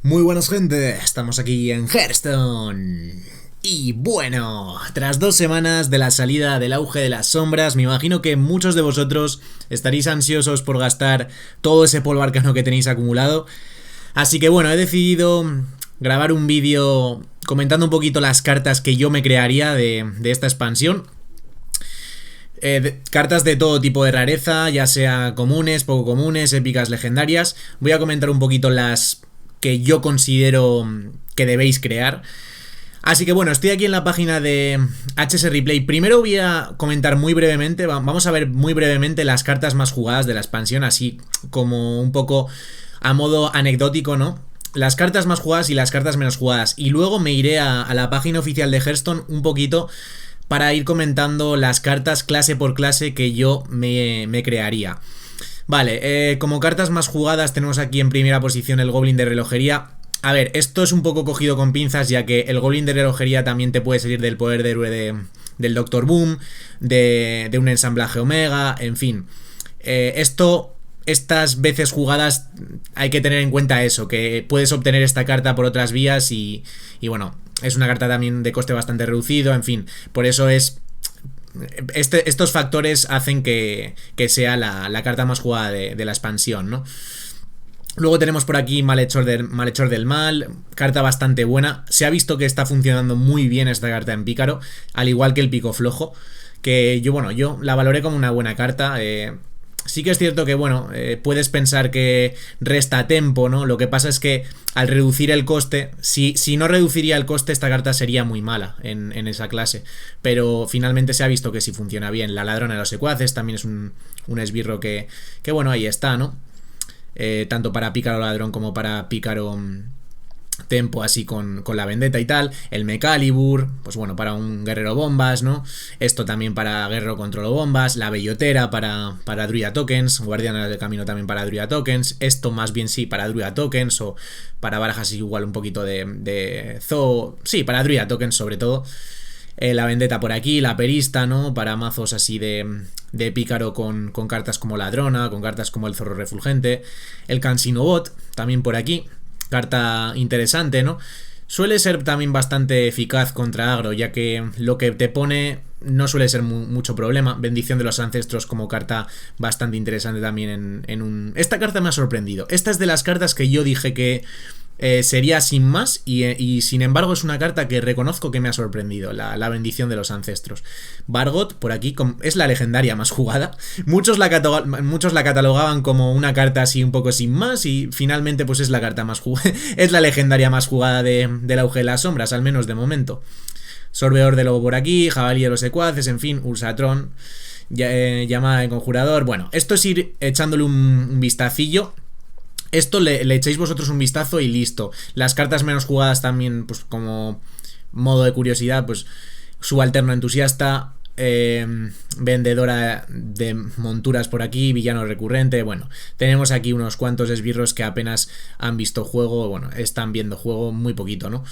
Muy buenas gente, estamos aquí en Hearthstone. Y bueno, tras 2 semanas de la salida del auge de las sombras, me imagino que muchos de vosotros estaréis ansiosos por gastar todo ese polvo arcano que tenéis acumulado. Así que bueno, he decidido grabar un vídeo comentando un poquito las cartas que yo me crearía de esta expansión. Cartas de todo tipo de rareza, ya sea comunes, poco comunes, épicas, legendarias. Voy a comentar un poquito las que yo considero que debéis crear. Así que bueno, estoy aquí en la página de HS Replay. Primero voy a comentar muy brevemente, vamos a ver muy brevemente las cartas más jugadas de la expansión, así como un poco a modo anecdótico, ¿no? Las cartas más jugadas y las cartas menos jugadas. Y luego me iré a la página oficial de Hearthstone un poquito para ir comentando las cartas clase por clase que yo me crearía. Vale, como cartas más jugadas tenemos aquí en primera posición el Goblin de relojería. A ver, esto es un poco cogido con pinzas, ya que el Goblin de relojería también te puede salir del poder de héroe del Dr. Boom, de un ensamblaje Omega, en fin. Estas veces jugadas hay que tener en cuenta eso, que puedes obtener esta carta por otras vías y bueno, es una carta también de coste bastante reducido, en fin, por eso es... estos factores hacen que sea la carta más jugada de la expansión, ¿no? Luego tenemos por aquí Malhechor del Mal, carta bastante buena. Se ha visto que está funcionando muy bien esta carta en Pícaro, al igual que el Pico Flojo, que yo la valoré como una buena carta. Sí que es cierto que, bueno, puedes pensar que resta tempo, ¿no? Lo que pasa es que al reducir el coste, si no reduciría el coste, esta carta sería muy mala en esa clase. Pero finalmente se ha visto que sí funciona bien. La Ladrona de los Secuaces también es un esbirro que bueno, ahí está, ¿no? Tanto para Pícaro Ladrón como para Pícaro Tempo, así con la vendetta y tal. El Mecalibur, pues bueno, para un guerrero bombas, ¿no? Esto también para guerrero controlo bombas. La Bellotera para Druida Tokens. Guardiana del Camino también para Druida Tokens. Esto más bien sí para Druida Tokens o para barajas igual un poquito de Zoo. Sí, para Druida Tokens sobre todo. La vendetta por aquí, la perista, ¿no? Para mazos así de pícaro con cartas como ladrona, con cartas como el zorro refulgente. El Cansino Bot, también por aquí. Carta interesante, ¿no? Suele ser también bastante eficaz contra agro, ya que lo que te pone no suele ser mucho problema. Bendición de los ancestros como carta bastante interesante también en un... Esta carta me ha sorprendido. Esta es de las cartas que yo dije que sería sin más y sin embargo es una carta que reconozco que me ha sorprendido, la bendición de los ancestros. Vargot, por aquí, es la legendaria más jugada. Muchos la catalogaban como una carta así un poco sin más y finalmente pues es la carta más jugada, es la legendaria más jugada del auge de las sombras, al menos de momento. Sorbeador de lobo por aquí, Jabalí de los Secuaces, en fin, Ursatron, llamada de conjurador. Bueno, esto es ir echándole un vistacillo. Esto le echéis vosotros un vistazo y listo. Las cartas menos jugadas también, pues como modo de curiosidad, pues Subalterno Entusiasta, Vendedora de monturas por aquí, Villano Recurrente. Bueno, tenemos aquí unos cuantos esbirros que apenas han visto juego, bueno, están viendo juego muy poquito, ¿no?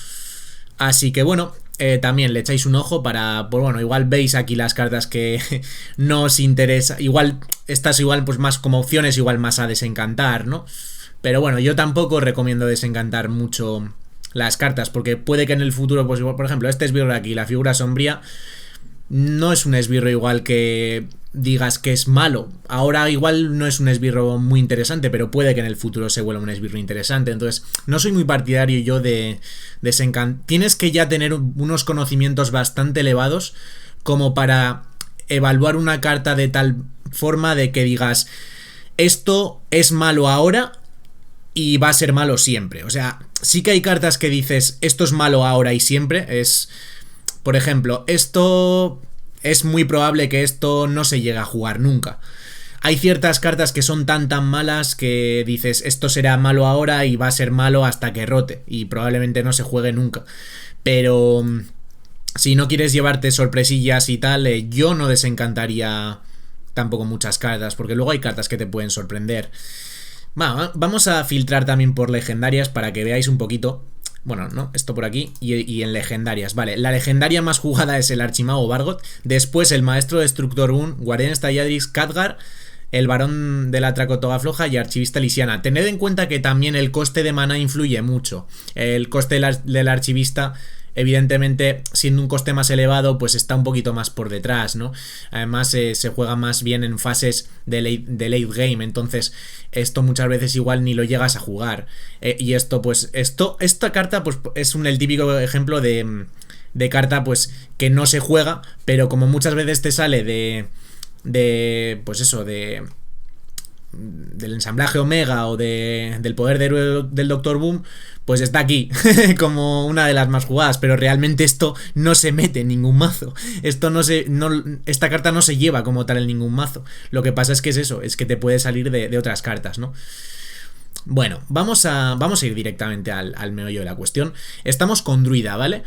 Así que bueno, también le echáis un ojo para, pues bueno, igual veis aquí las cartas que no os interesa. Igual, estas igual pues más como opciones, igual más a desencantar, ¿no? Pero bueno, yo tampoco recomiendo desencantar mucho las cartas, porque puede que en el futuro, pues por ejemplo, este esbirro de aquí, la figura sombría, no es un esbirro igual que digas que es malo. Ahora igual no es un esbirro muy interesante, pero puede que en el futuro se vuelva un esbirro interesante. Entonces, no soy muy partidario yo de desencantar. Tienes que ya tener unos conocimientos bastante elevados como para evaluar una carta de tal forma de que digas, esto es malo ahora y va a ser malo siempre. O sea, sí que hay cartas que dices, esto es malo ahora y siempre. Por ejemplo, esto es muy probable que esto no se llegue a jugar nunca. Hay ciertas cartas que son tan malas que dices, esto será malo ahora y va a ser malo hasta que rote y probablemente no se juegue nunca. Pero si no quieres llevarte sorpresillas y tal, yo no desencantaría tampoco muchas cartas, porque luego hay cartas que te pueden sorprender. Vamos a filtrar también por legendarias para que veáis un poquito. Bueno, no, esto por aquí y en legendarias. Vale, la legendaria más jugada es el Archimago Vargot. Después el Maestro Destructor Boon, Guardián Stalladrix, Khadgar, el varón de la Tracotoga Floja y archivista Lisiana. Tened en cuenta que también el coste de maná influye mucho. El coste del archivista, evidentemente, siendo un coste más elevado, pues está un poquito más por detrás, ¿no? Además, se juega más bien en fases de late game, entonces esto muchas veces igual ni lo llegas a jugar. Y esto, pues, esta carta, pues, es el típico ejemplo de carta, pues, que no se juega, pero como muchas veces te sale pues eso, del ensamblaje Omega o del poder de héroe del Doctor Boom, pues está aquí como una de las más jugadas, pero realmente esto no se mete en ningún mazo. Esta carta no se lleva como tal en ningún mazo. Lo que pasa es que es eso, es que te puede salir de otras cartas, ¿no? Bueno, vamos a ir directamente al meollo de la cuestión. Estamos con Druida, ¿vale?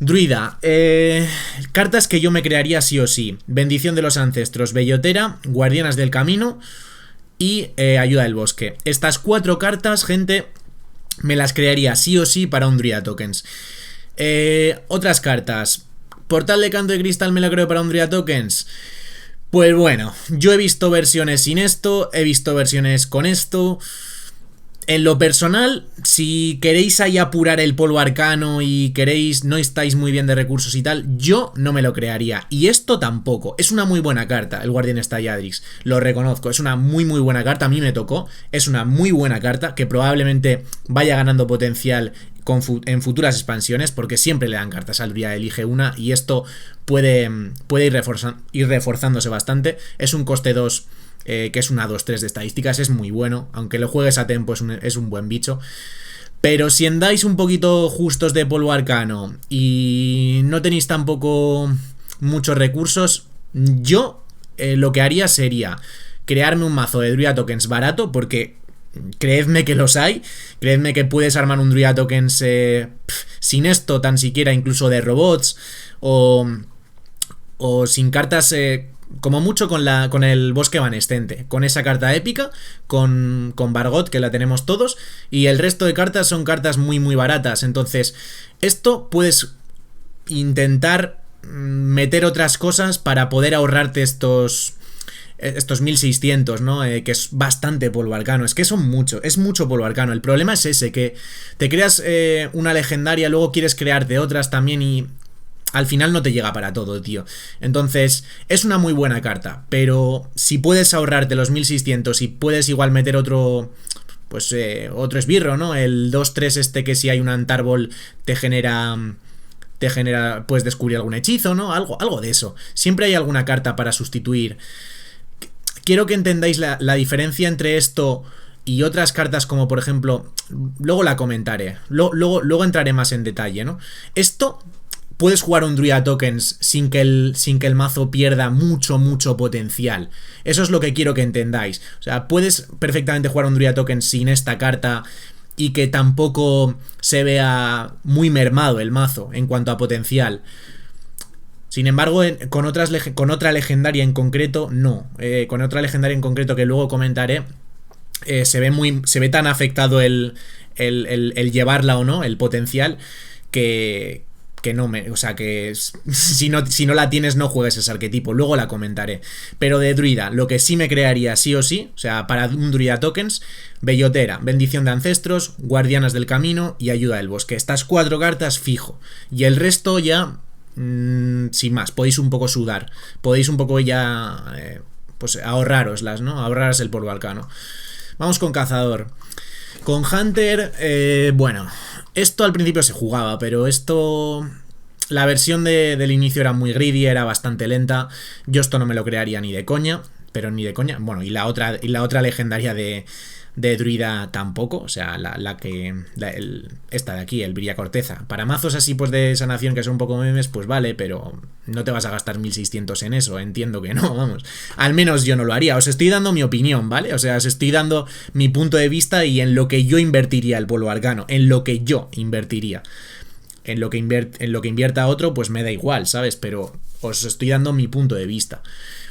Druida, cartas que yo me crearía sí o sí: Bendición de los Ancestros, Bellotera, Guardianas del Camino y Ayuda del Bosque. Estas 4 cartas, gente, me las crearía sí o sí para un Druida Tokens. Otras cartas: Portal de Canto de Cristal me lo creo para un Druida Tokens. Pues bueno, yo he visto versiones sin esto, he visto versiones con esto. En lo personal, si queréis ahí apurar el polvo arcano y no estáis muy bien de recursos y tal, yo no me lo crearía. Y esto tampoco. Es una muy buena carta, el Guardián Stalladrix. Lo reconozco, es una muy buena carta. A mí me tocó. Es una muy buena carta que probablemente vaya ganando potencial en futuras expansiones, porque siempre le dan cartas al Druida, elige una, y esto puede ir reforzándose bastante. Es un coste 2. Que es una 2-3 de estadísticas, es muy bueno, aunque lo juegues a tempo es un buen bicho. Pero si andáis un poquito justos de polvo arcano y no tenéis tampoco muchos recursos, yo lo que haría sería crearme un mazo de Druida Tokens barato, porque creedme que los hay, creedme que puedes armar un Druida Tokens sin esto tan siquiera, incluso de robots, o sin cartas, como mucho con el Bosque Evanescente, con esa carta épica, con Bargot, que la tenemos todos, y el resto de cartas son cartas muy baratas. Entonces, esto puedes intentar meter otras cosas para poder ahorrarte estos 1600, ¿no? Que es bastante polvo arcano. Es que es mucho polvo arcano. El problema es ese, que te creas una legendaria, luego quieres crearte otras también y al final no te llega para todo, tío. Entonces, es una muy buena carta, pero si puedes ahorrarte los 1600 y puedes igual meter otro, pues otro esbirro, ¿no? El 2-3 este, que si hay un Antarbol te genera, puedes descubrir algún hechizo, ¿no? Algo de eso. Siempre hay alguna carta para sustituir. Quiero que entendáis la diferencia entre esto y otras cartas, como por ejemplo, luego la comentaré, luego entraré más en detalle, ¿no? Esto, puedes jugar un Druida Tokens sin que el mazo pierda mucho potencial. Eso es lo que quiero que entendáis. O sea, puedes perfectamente jugar un Druida Tokens sin esta carta y que tampoco se vea muy mermado el mazo en cuanto a potencial. Sin embargo, con otra legendaria en concreto, no. Con otra legendaria en concreto que luego comentaré, se ve tan afectado el llevarla o no, el potencial, que o sea, que si no la tienes, no juegues ese arquetipo. Luego la comentaré. Pero de Druida, lo que sí me crearía sí o sí, o sea, para un Druida Tokens: Bellotera, Bendición de Ancestros, Guardianas del Camino y Ayuda del Bosque. Estas 4 cartas fijo. Y el resto ya, sin más, podéis un poco sudar. Podéis un poco ya, pues ahorraroslas, ¿no? Ahorraros el polvo arcano. Vamos con Cazador. Con Hunter, bueno, esto al principio se jugaba, pero la versión del inicio era muy greedy, era bastante lenta. Yo esto no me lo crearía ni de coña, pero ni de coña. Bueno, y la otra legendaria de Druida tampoco, o sea, esta de aquí, el Brilla Corteza. Para mazos así, pues de sanación, que son un poco memes, pues vale, pero no te vas a gastar 1600 en eso, entiendo que no, vamos. Al menos yo no lo haría. Os estoy dando mi opinión, ¿vale? O sea, os estoy dando mi punto de vista y en lo que yo invertiría el polvo arcano, en lo que yo invertiría. En lo que invierta otro, pues me da igual, ¿sabes? Pero os estoy dando mi punto de vista.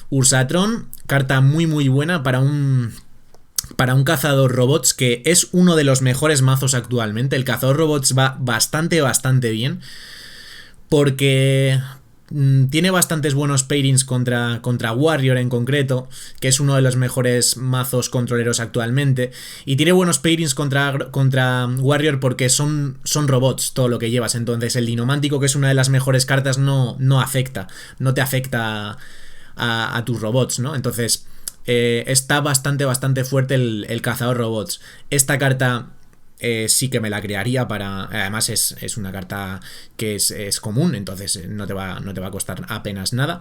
Ursatron, carta muy buena para un cazador robots, que es uno de los mejores mazos actualmente. El cazador robots va bastante bien, porque Tiene bastantes buenos pairings contra Warrior en concreto, que es uno de los mejores mazos controleros actualmente. Y tiene buenos pairings contra Warrior porque son robots todo lo que llevas. Entonces el Dinomántico, que es una de las mejores cartas, no te afecta a tus robots, ¿no? Entonces está bastante fuerte el cazador robots. Esta carta sí que me la crearía para... Además es una carta que es común, entonces no te va a costar apenas nada.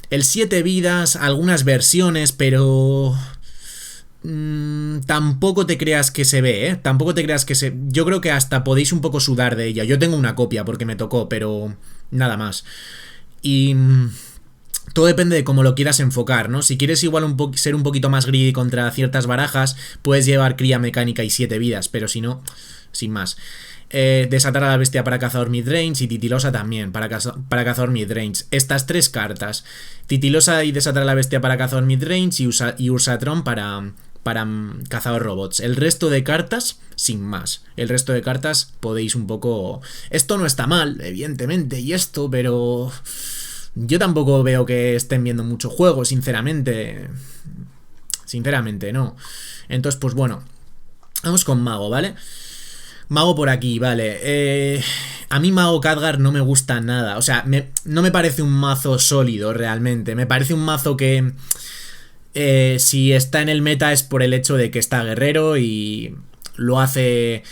El 7 vidas, algunas versiones, pero... tampoco te creas que se ve, ¿eh? Tampoco te creas que se... Yo creo que hasta podéis un poco sudar de ella. Yo tengo una copia porque me tocó, pero nada más. Y... todo depende de cómo lo quieras enfocar, ¿no? Si quieres igual ser un poquito más greedy contra ciertas barajas, puedes llevar cría mecánica y 7 vidas, pero si no, sin más. Desatar a la bestia para cazador midrange y Titilosa también para cazador midrange. Estas 3 cartas, Titilosa y desatar a la bestia para cazador midrange y Ursatron para cazador robots. El resto de cartas, sin más. El resto de cartas podéis un poco... Esto no está mal, evidentemente, y esto, pero... yo tampoco veo que estén viendo mucho juego, sinceramente. Sinceramente, no. Entonces, pues bueno. Vamos con Mago, ¿vale? Mago por aquí, vale. A mí Mago Khadgar no me gusta nada. O sea, no me parece un mazo sólido realmente. Me parece un mazo que... si está en el meta es por el hecho de que está guerrero y... Lo hace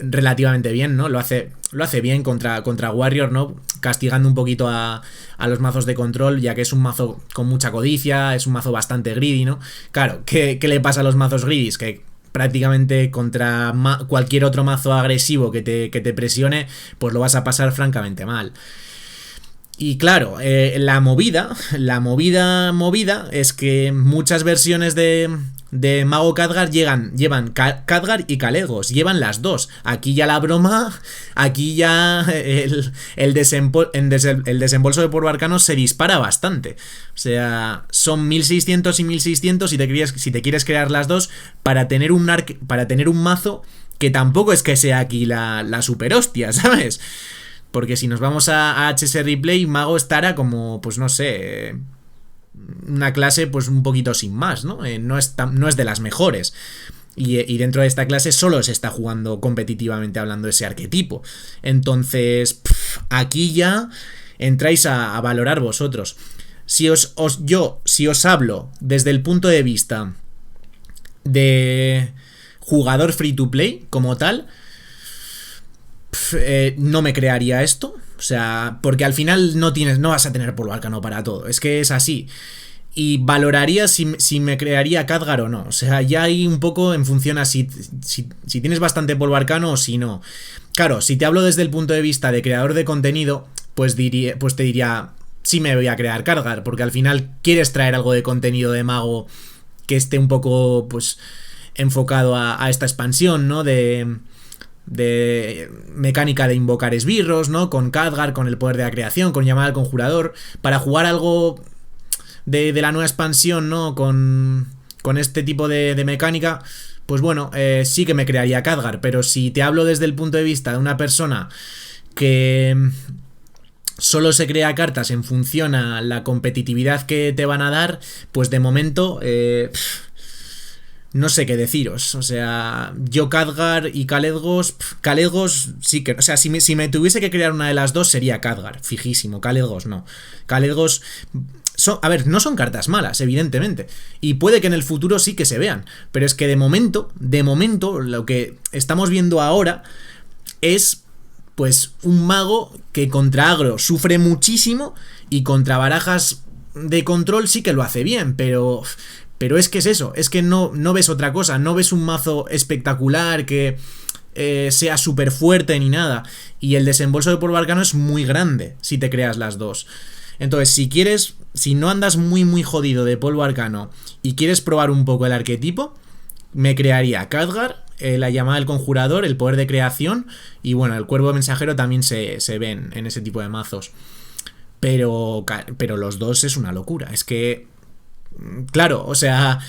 relativamente bien, ¿no? Lo hace bien contra Warrior, ¿no? Castigando un poquito a los mazos de control, ya que es un mazo con mucha codicia, es un mazo bastante greedy, ¿no? Claro, ¿qué le pasa a los mazos greedies? Que prácticamente contra cualquier otro mazo agresivo que te presione, pues lo vas a pasar francamente mal. Y claro, la movida es que muchas versiones de Mago Khadgar llevan Khadgar y Kalecgos, llevan las dos. Aquí ya la broma, aquí ya el desembolso de polvo arcano se dispara bastante. O sea, son 1600 y 1600 si te quieres crear las dos para tener un mazo que tampoco es que sea aquí la super hostia, ¿sabes? Porque si nos vamos a HS Replay, Mago estará como, pues no sé, una clase pues un poquito sin más, ¿no? No es de las mejores. Y dentro de esta clase solo se está jugando competitivamente hablando ese arquetipo. Entonces, aquí ya entráis a valorar vosotros. Si os hablo desde el punto de vista de jugador free to play como tal, no me crearía esto. O sea, porque al final no vas a tener polvo arcano para todo. Es que es así. Y valoraría si me crearía Khadgar o no. O sea, ya hay un poco en función a si tienes bastante polvo arcano o si no. Claro, si te hablo desde el punto de vista de creador de contenido, pues te diría, sí me voy a crear Khadgar, porque al final quieres traer algo de contenido de mago que esté un poco, pues, enfocado a esta expansión, ¿no? De mecánica de invocar esbirros, ¿no? Con Khadgar, con el poder de la creación, con llamar al conjurador, para jugar algo de la nueva expansión, ¿no? Con este tipo de mecánica, pues bueno, sí que me crearía Khadgar, pero si te hablo desde el punto de vista de una persona que solo se crea cartas en función a la competitividad que te van a dar, pues de momento... no sé qué deciros. O sea, yo Khadgar y Kalecgos sí que... O sea, si me tuviese que crear una de las dos sería Khadgar, fijísimo. Kalecgos no. Kalecgos... a ver, no son cartas malas, evidentemente. Y puede que en el futuro sí que se vean. Pero es que de momento, lo que estamos viendo ahora es... pues un mago que contra agro sufre muchísimo y contra barajas de control sí que lo hace bien, pero es que es eso, es que no ves otra cosa, no ves un mazo espectacular que sea súper fuerte ni nada, y el desembolso de polvo arcano es muy grande si te creas las dos. Entonces, si no andas muy jodido de polvo arcano y quieres probar un poco el arquetipo, me crearía Khadgar, la llamada del conjurador, el poder de creación, y bueno, el cuervo mensajero también se ven en ese tipo de mazos. Pero los dos es una locura. Es que, claro, o sea,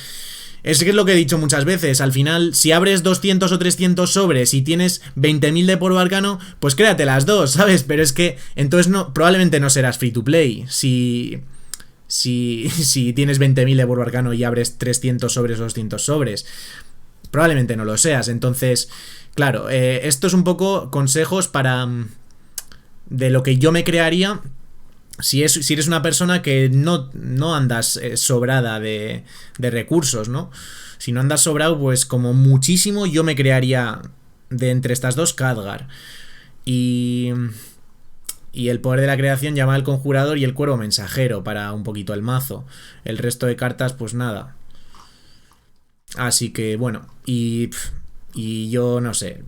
Es que es lo que he dicho muchas veces. Al final, si abres 200 o 300 sobres y tienes 20.000 de polvo arcano, pues créate las dos, ¿sabes? Pero es que entonces no, probablemente no serás free to play. Si tienes 20.000 de polvo arcano y abres 300 sobres o 200 sobres, probablemente no lo seas. Entonces, claro, esto es un poco consejos para de lo que yo me crearía. Si eres una persona que no andas sobrada de recursos, ¿no? Si no andas sobrado, pues como muchísimo yo me crearía de entre estas dos Khadgar. Y el poder de la creación, llama al conjurador y el cuervo mensajero para un poquito el mazo. El resto de cartas, pues nada. Así que bueno, y yo no sé,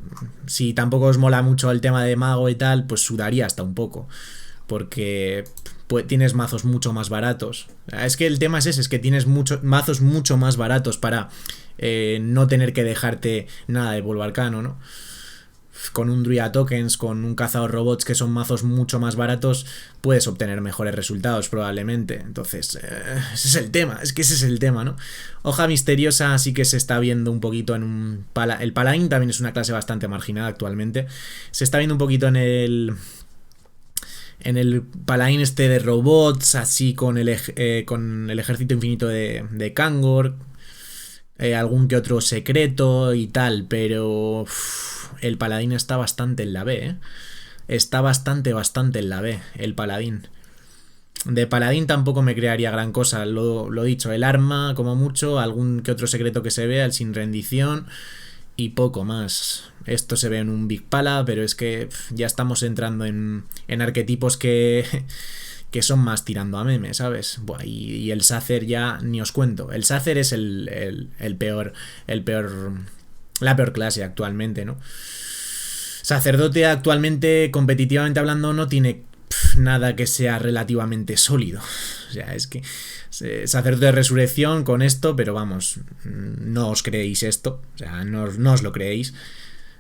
si tampoco os mola mucho el tema de mago y tal, pues sudaría hasta un poco. Porque pues, tienes mazos mucho más baratos. Es que el tema es ese, es que tienes mazos mucho más baratos para no tener que dejarte nada de polvo arcano, ¿no? Con un Druida Tokens, con un cazador robots, que son mazos mucho más baratos, puedes obtener mejores resultados probablemente. Entonces, ese es el tema, es que ese es el tema, ¿no? Hoja misteriosa sí que se está viendo un poquito en un... El Paladín también es una clase bastante marginada actualmente. Se está viendo un poquito en el Paladín este de robots, así con el ejército infinito de Kangor, algún que otro secreto y tal, pero el Paladín está bastante en la B, ¿eh? Está bastante en la B, el Paladín. De Paladín tampoco me crearía gran cosa, lo dicho, el arma como mucho, algún que otro secreto que se vea, el sin rendición y poco más. Esto se ve en un Big Pala, pero es que ya estamos entrando en arquetipos que son más tirando a meme, ¿sabes? Buah, y el Sacer ya ni os cuento. El Sacer es la peor clase actualmente, ¿no? Sacerdote actualmente, competitivamente hablando, no tiene nada que sea relativamente sólido. O sea, es que sacerdote de resurrección con esto, pero vamos, no os creéis esto. O sea, no os lo creéis.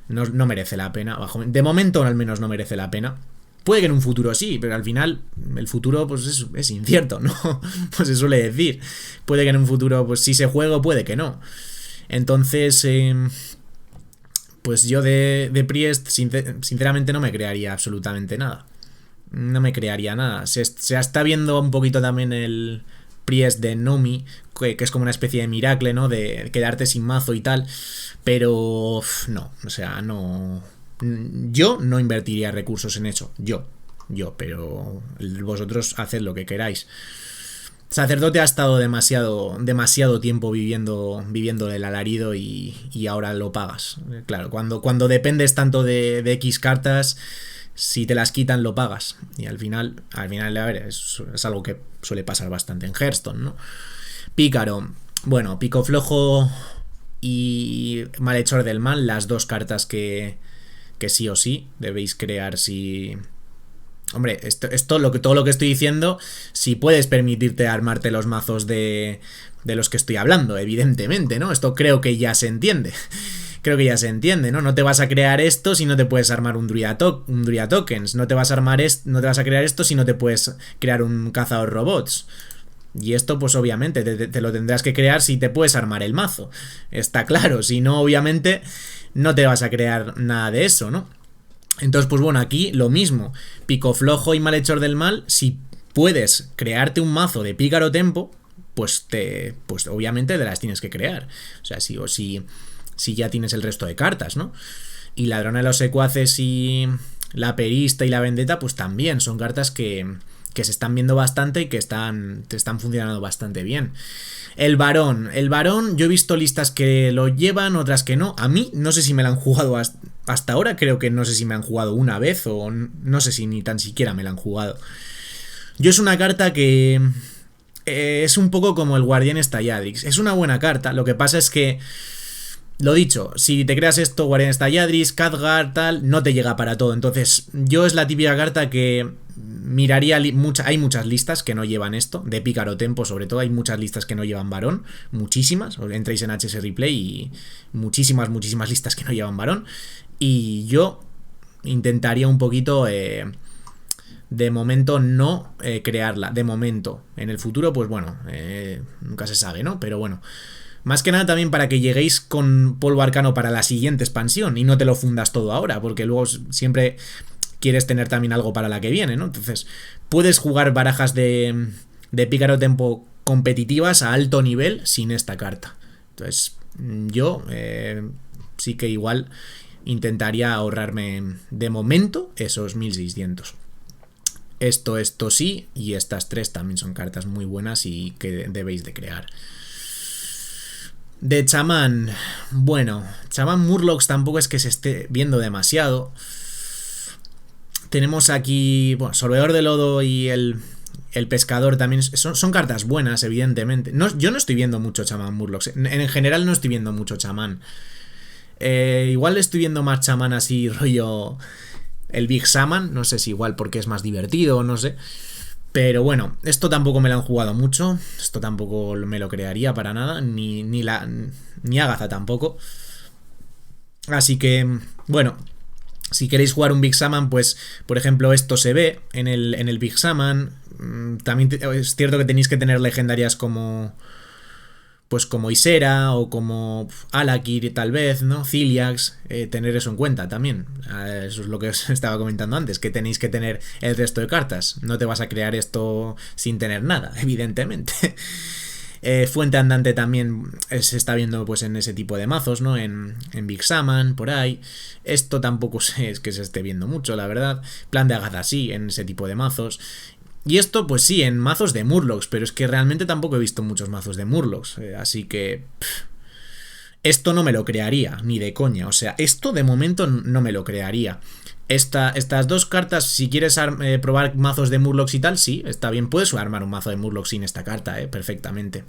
No merece la pena. De momento al menos no merece la pena. Puede que en un futuro sí, pero al final el futuro pues es incierto, ¿no? Pues se suele decir. Puede que en un futuro pues sí se juegue, puede que no. Entonces, pues yo de Priest sinceramente no me crearía absolutamente nada. No me crearía nada. Se está viendo un poquito también el Priest de Nomi, que es como una especie de miracle, ¿no? De quedarte sin mazo y tal. Pero no, o sea, no. Yo no invertiría recursos en eso. Yo, pero vosotros haced lo que queráis. Sacerdote ha estado demasiado tiempo viviendo el alarido y ahora lo pagas. Claro, cuando dependes tanto de X cartas, si te las quitan lo pagas. Y al final a ver, es algo que suele pasar bastante en Hearthstone, ¿no? Pícaro. Bueno, Pico Flojo y Malhechor del Mal, las dos cartas que sí o sí debéis crear si... Hombre, todo lo que estoy diciendo, si puedes permitirte armarte los mazos de los que estoy hablando, evidentemente, ¿no? Esto creo que ya se entiende. Creo que ya se entiende, ¿no? No te vas a crear esto si no te puedes armar un Druida Tokens. No te vas a crear esto si no te puedes crear un cazador robots. Y esto, pues obviamente, te lo tendrás que crear si te puedes armar el mazo. Está claro, si no, obviamente, no te vas a crear nada de eso, ¿no? Entonces, pues bueno, aquí lo mismo. Pico Flojo y Malhechor del Mal, si puedes crearte un mazo de Pícaro Tempo, pues obviamente te las tienes que crear. O sea, si ya tienes el resto de cartas, ¿no? Y Ladrona de los Secuaces y la Perista y la Vendetta, pues también son cartas que se están viendo bastante y que están funcionando bastante bien. El varón, yo he visto listas que lo llevan, otras que no. A mí no sé si me la han jugado hasta ahora, creo que no sé si me han jugado una vez o no sé si ni tan siquiera me la han jugado. Yo es una carta que es un poco como el Guardián Stalladrix. Es una buena carta, lo que pasa es que, lo dicho, si te creas esto, Guardián Stalladrix, Khadgar, tal, no te llega para todo. Entonces, yo es la típica carta que miraría, hay muchas listas que no llevan esto, de Pícaro Tempo sobre todo, hay muchas listas que no llevan varón, muchísimas, entréis en HS Replay y muchísimas listas que no llevan varón, y yo intentaría un poquito, de momento no crearla, de momento, en el futuro pues bueno, nunca se sabe, ¿no? Pero bueno, Más que nada también para que lleguéis con polvo arcano para la siguiente expansión y no te lo fundas todo ahora, porque luego siempre quieres tener también algo para la que viene, ¿no? Entonces, puedes jugar barajas de Pícaro Tempo competitivas a alto nivel sin esta carta. Entonces, yo sí que igual intentaría ahorrarme de momento esos 1600. Esto sí, y estas tres también son cartas muy buenas y que debéis de crear. De chamán, bueno, chamán Murlocs tampoco es que se esté viendo demasiado. Tenemos aquí, bueno, Sorvedor de Lodo y el pescador también son cartas buenas, evidentemente. No, yo no estoy viendo mucho chamán Murlocs. En general no estoy viendo mucho chamán. Igual estoy viendo más chamán así, rollo el Big Shaman. No sé si igual porque es más divertido, no sé. Pero bueno, esto tampoco me lo han jugado mucho. Esto tampoco me lo crearía para nada. Ni Agatha tampoco. Así que, bueno, si queréis jugar un Big Shaman, pues, por ejemplo, esto se ve en el Big Shaman. También es cierto que tenéis que tener legendarias como, pues, como Isera o como Alakir, tal vez, ¿no? Ciliax, tener eso en cuenta también. Eso es lo que os estaba comentando antes, que tenéis que tener el resto de cartas. No te vas a crear esto sin tener nada, evidentemente. Fuente Andante también se está viendo pues en ese tipo de mazos, ¿no? En Big Shaman, por ahí. Esto tampoco es que se esté viendo mucho, la verdad. Plan de Agatha sí, en ese tipo de mazos. Y esto, pues sí, en mazos de Murlocs, pero es que realmente tampoco he visto muchos mazos de Murlocs. Así que... esto no me lo crearía, ni de coña. O sea, esto de momento no me lo crearía. Estas dos cartas, si quieres probar mazos de Murlocs y tal, sí, está bien. Puedes armar un mazo de Murlocs sin esta carta, perfectamente.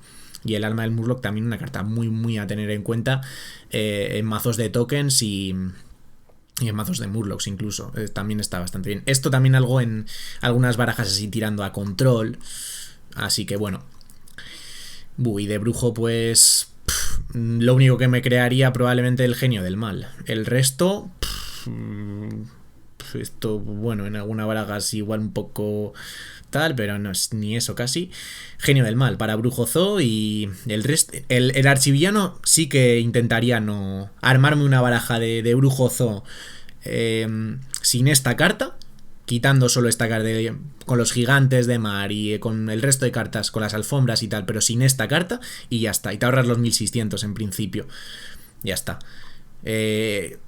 Y el alma del Murloc también una carta muy, muy a tener en cuenta en mazos de tokens y en mazos de Murlocs incluso. También está bastante bien. Esto también algo en algunas barajas así tirando a control. Así que bueno. Y de brujo pues... lo único que me crearía probablemente el genio del mal. El resto... esto, bueno, en alguna baraja es igual un poco tal, pero no es ni eso casi. Genio del mal para Brujo Zoo y el resto. El archivillano sí que intentaría no armarme una baraja de Brujo Zoo sin esta carta, quitando solo esta carta con los gigantes de mar y con el resto de cartas, con las alfombras y tal, pero sin esta carta y ya está. Y te ahorras los 1600 en principio. Ya está.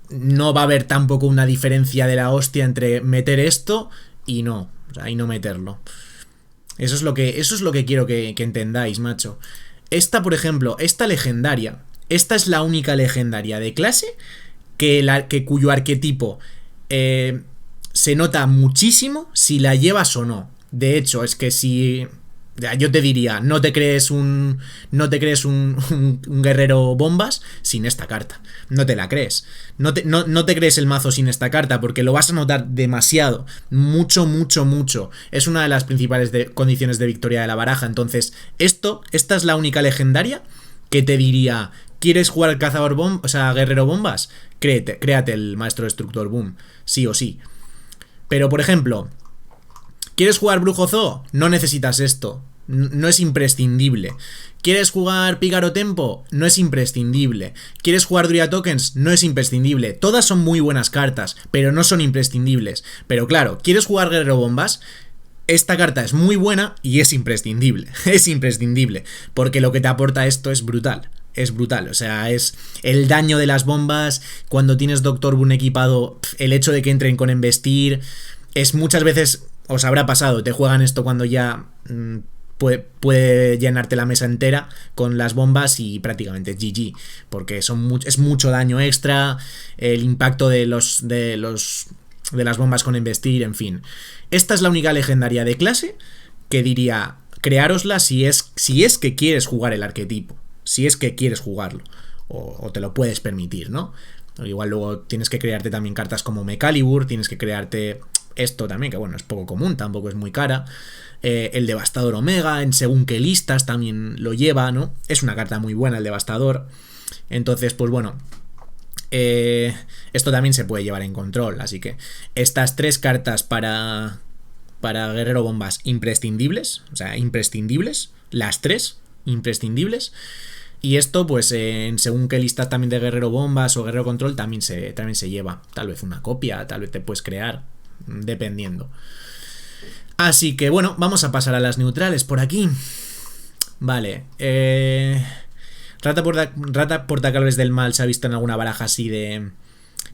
No va a haber tampoco una diferencia de la hostia entre meter esto y no, o sea, y no meterlo. Eso es lo que quiero que entendáis, macho. Esta, por ejemplo, esta legendaria, esta es la única legendaria de clase cuyo arquetipo se nota muchísimo si la llevas o no. De hecho, es que si... yo te diría, no te crees un guerrero bombas sin esta carta. No te la crees. No te crees el mazo sin esta carta porque lo vas a notar demasiado. Mucho, mucho, mucho. Es una de las principales condiciones de victoria de la baraja. Entonces, esta es la única legendaria que te diría, ¿quieres jugar cazador guerrero bombas? Créate el maestro destructor boom. Sí o sí. Pero, por ejemplo... ¿quieres jugar Brujo Zoo? No necesitas esto. No es imprescindible. ¿Quieres jugar Pícaro Tempo? No es imprescindible. ¿Quieres jugar Druida Tokens? No es imprescindible. Todas son muy buenas cartas, pero no son imprescindibles. Pero claro, ¿quieres jugar Guerrero Bombas? Esta carta es muy buena y es imprescindible. Es imprescindible. Porque lo que te aporta esto es brutal. Es brutal, o sea, es el daño de las bombas. Cuando tienes Doctor Boom equipado, el hecho de que entren con embestir. Es muchas veces... os habrá pasado, te juegan esto cuando ya puede llenarte la mesa entera con las bombas y prácticamente GG, porque es mucho daño extra, el impacto de las bombas con embestir, en fin. Esta es la única legendaria de clase que diría, creárosla si es que quieres jugar el arquetipo, si es que quieres jugarlo, o te lo puedes permitir, ¿no? Igual luego tienes que crearte también cartas como Mecalibur, tienes que crearte... esto también, que bueno, es poco común, tampoco es muy cara. El Devastador Omega, en según qué listas también lo lleva, ¿no? Es una carta muy buena el Devastador. Entonces, pues bueno, esto también se puede llevar en control. Así que estas tres cartas para Guerrero Bombas imprescindibles. O sea, imprescindibles. Las tres imprescindibles. Y esto, pues, en según qué listas también de guerrero bombas o guerrero control, también se lleva. Tal vez una copia, tal vez te puedes crear, dependiendo. Así que bueno, vamos a pasar a las neutrales por aquí. Vale. Rata portacalves del mal se ha visto en alguna baraja así de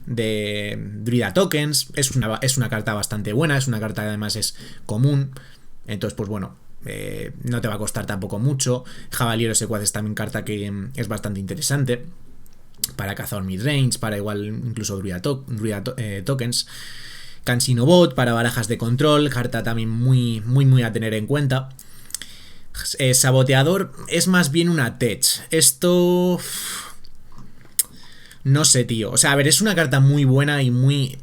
Druida Tokens. Es una carta bastante buena, es una carta que además es común. Entonces, pues bueno, no te va a costar tampoco mucho. Javaliero Secuaz es también carta que es bastante interesante para cazador midrange, para igual incluso Druida Tokens. Cansino Bot para barajas de control, carta también muy a tener en cuenta. Saboteador es más bien una tech. Esto... No sé, tío. O sea, a ver, es una carta muy buena y muy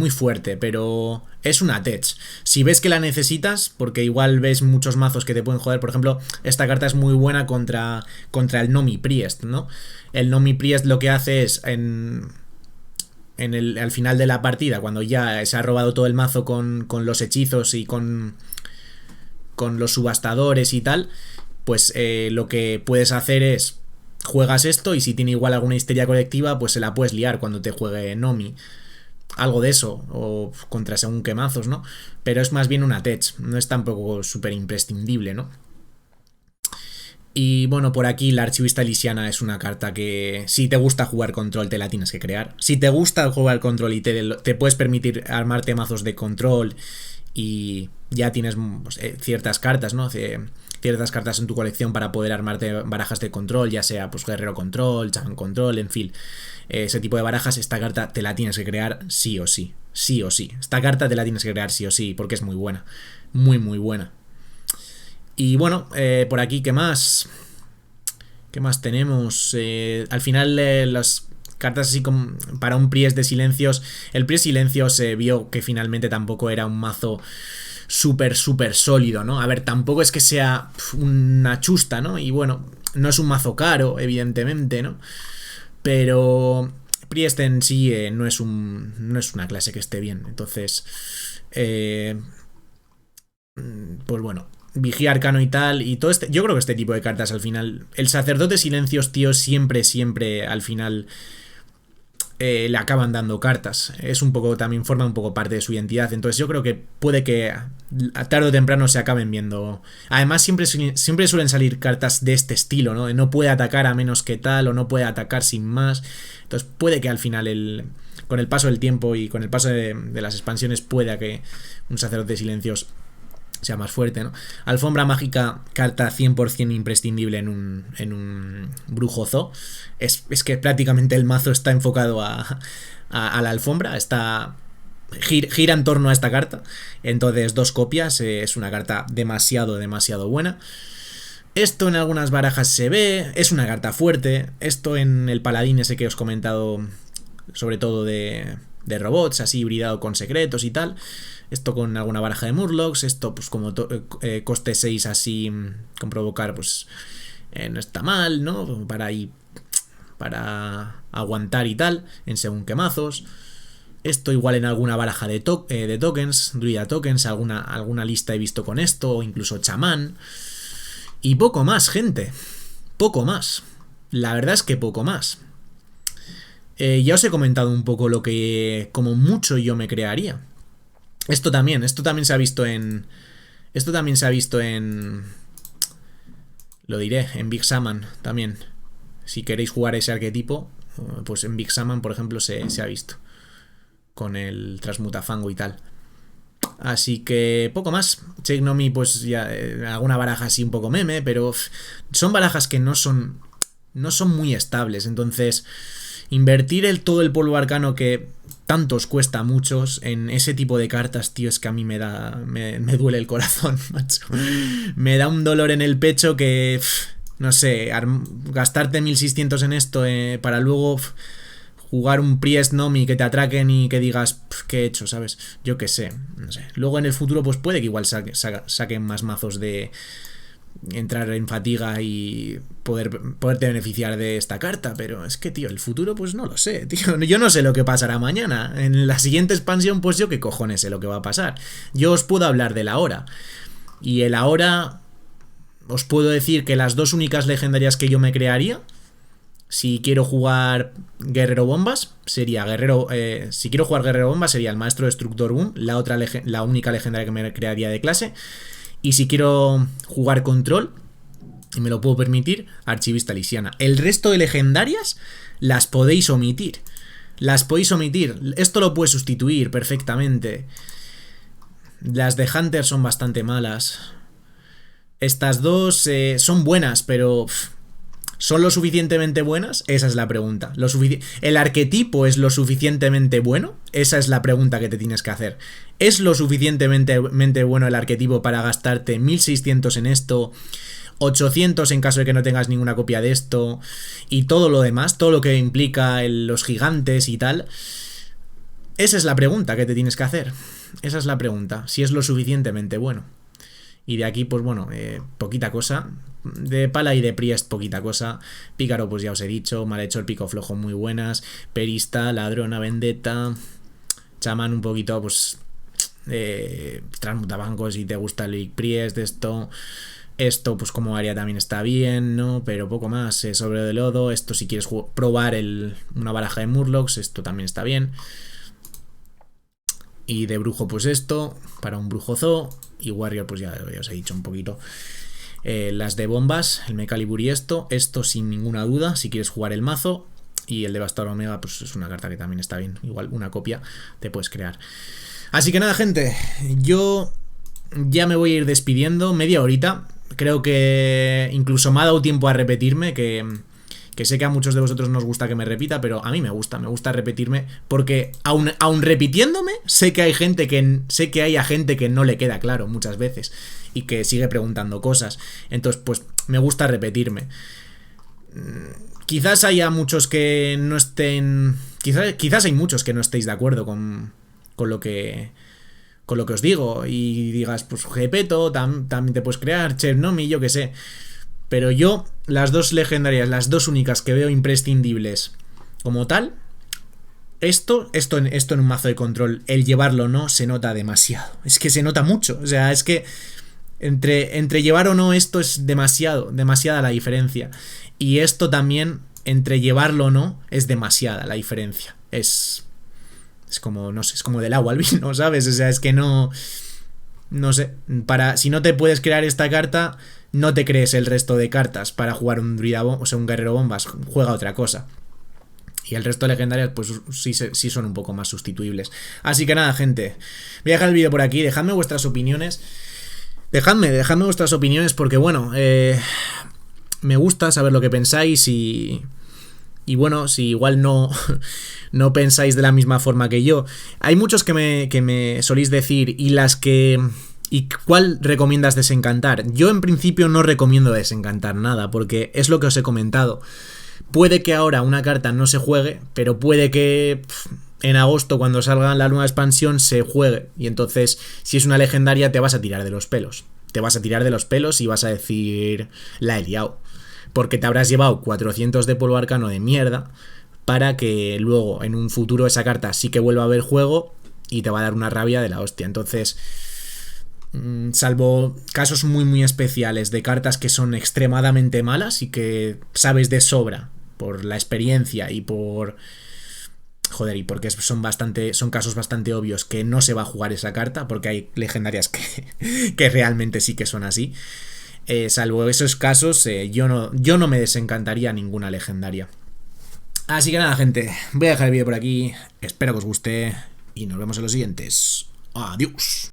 fuerte, pero es una tech. Si ves que la necesitas, porque igual ves muchos mazos que te pueden joder. Por ejemplo, esta carta es muy buena contra el Nomi Priest, ¿no? El Nomi Priest lo que hace es al final de la partida, cuando ya se ha robado todo el mazo con los hechizos y con los subastadores y tal, pues lo que puedes hacer es juegas esto y si tiene igual alguna histeria colectiva, pues se la puedes liar cuando te juegue Nomi. Algo de eso, o contra según qué mazos, ¿no? Pero es más bien una tech, no es tampoco súper imprescindible, ¿no? Y bueno, por aquí la Archivista Lisiana es una carta que si te gusta jugar control te la tienes que crear. Si te gusta jugar control y te puedes permitir armarte mazos de control y ya tienes pues, ciertas cartas, ¿no? Ciertas cartas en tu colección para poder armarte barajas de control, ya sea pues guerrero control, chamán control, en fin. Ese tipo de barajas, esta carta te la tienes que crear sí o sí. Sí o sí. Esta carta te la tienes que crear sí o sí, porque es muy buena. Muy buena. Y bueno, por aquí, ¿qué más? ¿Qué más tenemos? Al final, las cartas así como para un Priest de silencios. El Priest silencio se vio que finalmente tampoco era un mazo súper sólido, ¿no? A ver, tampoco es que sea una chusta, ¿no? Y bueno, no es un mazo caro, evidentemente, ¿no? Pero Priest en sí no es una clase que esté bien. Entonces, pues bueno, Vigía Arcano y tal, y todo yo creo que este tipo de cartas al final, el Sacerdote Silencios, tío, siempre al final le acaban dando cartas. Es un poco, también forma un poco parte de su identidad. Entonces yo creo que puede que tarde o temprano se acaben viendo. Además siempre suelen salir cartas de este estilo, ¿no? No puede atacar a menos que tal, o no puede atacar sin más. Entonces puede que al final con el paso del tiempo y con el paso de las expansiones pueda que un Sacerdote de Silencios sea más fuerte, ¿no? Alfombra Mágica, carta 100% imprescindible en un Brujo Zoo. Es que prácticamente el mazo está enfocado a la alfombra, gira en torno a esta carta. Entonces 2 copias, es una carta demasiado buena. Esto en algunas barajas se ve, es una carta fuerte. Esto en el Paladín ese que os he comentado, sobre todo de robots, así hibridado con secretos y tal. Esto con alguna baraja de Murlocs. Esto pues como coste 6 así con provocar pues no está mal, ¿no? Para aguantar y tal en según qué mazos. Esto igual en alguna baraja de tokens, Druida Tokens, alguna lista he visto con esto, o incluso chamán. Y poco más, gente. Poco más. La verdad es que poco más. Ya os he comentado un poco lo que como mucho yo me crearía. Esto también se ha visto en... Lo diré, en Big Shaman también. Si queréis jugar ese arquetipo, pues en Big Shaman, por ejemplo, se ha visto. Con el Transmutafango y tal. Así que poco más. Cheiknomi, pues ya alguna baraja así un poco meme, pero son barajas que no son muy estables. Entonces, invertir todo el polvo arcano que tanto os cuesta a muchos en ese tipo de cartas, tío, es que a mí me duele el corazón, macho. Me da un dolor en el pecho que, no sé, gastarte 1600 en esto para luego jugar un Priest Nomi que te atraquen y que digas, ¿qué he hecho? ¿Sabes? Yo qué sé, no sé. Luego en el futuro pues puede que igual saquen más mazos de entrar en fatiga y poderte beneficiar de esta carta, pero es que, tío, el futuro pues no lo sé, tío. Yo no sé lo que pasará mañana. En la siguiente expansión pues yo qué cojones sé lo que va a pasar. Yo os puedo hablar del ahora. Y el ahora os puedo decir que las dos únicas legendarias que yo me crearía, si quiero jugar Guerrero Bombas, sería Guerrero. Si quiero jugar Guerrero Bombas, sería el Maestro Destructor Boom, la única legendaria que me crearía de clase. Y si quiero jugar Control, y me lo puedo permitir, Archivista Lisiana. El resto de legendarias las podéis omitir. Las podéis omitir. Esto lo puede sustituir perfectamente. Las de Hunter son bastante malas. Estas dos son buenas, pero ¿son lo suficientemente buenas? Esa es la pregunta. ¿El arquetipo es lo suficientemente bueno? Esa es la pregunta que te tienes que hacer. ¿Es lo suficientemente bueno el arquetipo para gastarte 1600 en esto, 800 en caso de que no tengas ninguna copia de esto, y todo lo demás, todo lo que implica los gigantes y tal? Esa es la pregunta que te tienes que hacer. Esa es la pregunta, si es lo suficientemente bueno. Y de aquí, pues bueno, poquita cosa. De Pala y de Priest, poquita cosa. Pícaro, pues ya os he dicho. Malhechor, Pico Flojo, muy buenas. Perista, Ladrona, Vendetta. Chamán, un poquito, pues transmutabancos si te gusta el Big Priest, esto, pues como área también está bien, ¿no? Pero poco más. Sobre de lodo, esto si quieres probar una baraja de Murlocs, esto también está bien. Y de brujo, pues esto, para un brujo zoo. Y Warrior, pues ya os he dicho un poquito. Las de bombas, el Mecalibur y esto sin ninguna duda, si quieres jugar el mazo. Y el Devastador Omega, pues es una carta que también está bien. Igual una copia te puedes crear. Así que nada, gente, yo ya me voy a ir despidiendo, media horita. Creo que incluso me ha dado tiempo a repetirme, que sé que a muchos de vosotros no os gusta que me repita, pero a mí me gusta repetirme, porque aun repitiéndome, sé que hay gente que no le queda claro muchas veces y que sigue preguntando cosas. Entonces, pues me gusta repetirme. Quizás haya muchos que no estén... Quizás hay muchos que no estéis de acuerdo con lo que os digo y digas, pues Gepeto, también te puedes crear, Chernomi, yo que sé. Pero yo, las dos legendarias, las dos únicas que veo imprescindibles como tal, esto en un mazo de control, el llevarlo o no, se nota demasiado. Es que se nota mucho. O sea, es que entre llevar o no esto es demasiada la diferencia. Y esto también, entre llevarlo o no, es demasiada la diferencia. Es como, no sé, es como del agua al vino, ¿sabes? O sea, es que no sé, si no te puedes crear esta carta, no te crees el resto de cartas para jugar un druida, o sea, un guerrero bombas, juega otra cosa. Y el resto de legendarias, pues sí son un poco más sustituibles. Así que nada, gente, voy a dejar el vídeo por aquí, dejadme vuestras opiniones. Dejadme vuestras opiniones porque, bueno, me gusta saber lo que pensáis y bueno, si igual no pensáis de la misma forma que yo. Hay muchos que me soléis decir, ¿y cuál recomiendas desencantar? Yo en principio no recomiendo desencantar nada, porque es lo que os he comentado. Puede que ahora una carta no se juegue, pero puede que en agosto, cuando salga la nueva expansión, se juegue. Y entonces, si es una legendaria, te vas a tirar de los pelos. Te vas a tirar de los pelos y vas a decir, la he liado. Porque te habrás llevado 400 de polvo arcano de mierda para que luego en un futuro esa carta sí que vuelva a ver juego y te va a dar una rabia de la hostia. Entonces, salvo casos muy muy especiales de cartas que son extremadamente malas y que sabes de sobra por la experiencia y y porque son casos bastante obvios que no se va a jugar esa carta, porque hay legendarias que realmente sí que son así. Salvo esos casos, yo no me desencantaría ninguna legendaria. Así que nada, gente, voy a dejar el vídeo por aquí. Espero que os guste y nos vemos en los siguientes. Adiós.